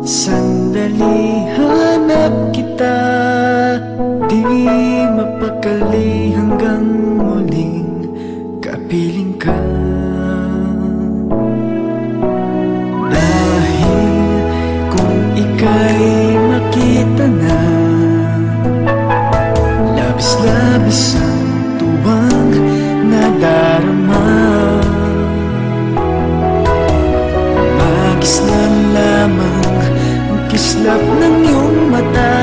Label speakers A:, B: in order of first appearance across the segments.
A: Sandali hanap kita, di mapakali hanggang muling kapiling ka. Dahil kung ika'y makita na, labis-labis ang tuwang nadarama. Magis na lamang ang kislap ng iyong mata.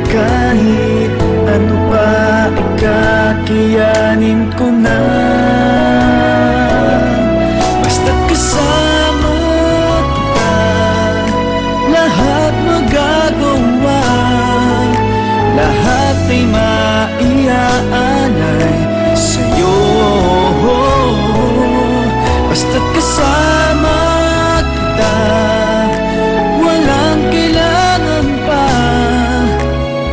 A: Kahit ano pa ikakayanin ko na, basta't kasama kita, lahat magagawa. Lahat ay maiaalay sa'yo. Basta't kasama kita, walang kailangan pa,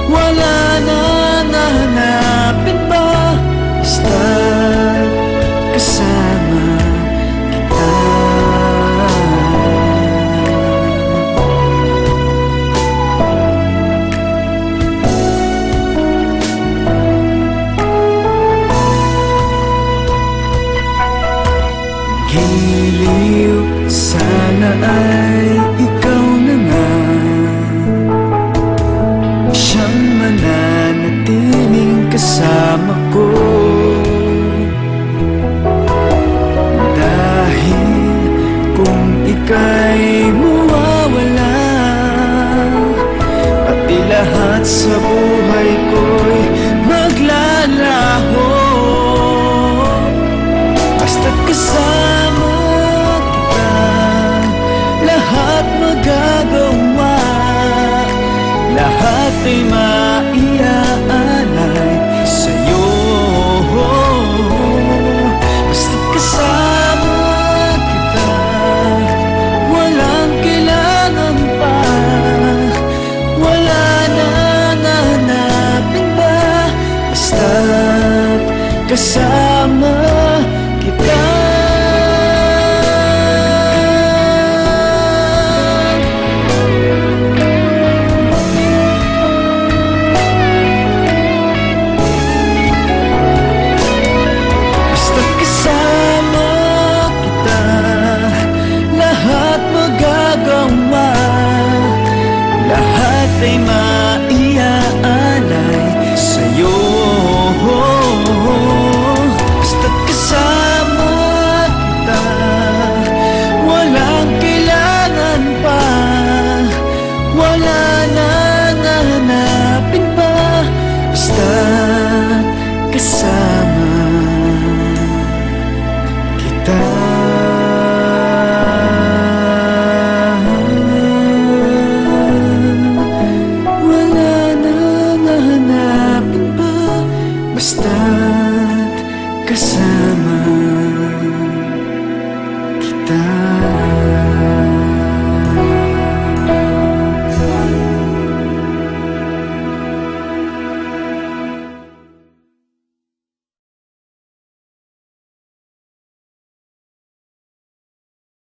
A: wala na nahanapin pa. Basta't kasama kita. Giliw, sana ay ikaw na nga siyang mananatiling kasama ko. Dahil kung ika'y mawawala, pati lahat sa buhay ko'y maglalaho. Basta't kasama kita, lahat magagawa. Lahat ay maiaalay sa'yo. Basta't kasama kita, walang kailangan pa, wala na nahanapin ba. Basta't kasama kita. Basta't kasama kita, lahat magagawa. Lahat ay maiaalay sa'yo. Basta't kasama kita, walang kailangan pa, wala na nahanapin pa. Basta't kasama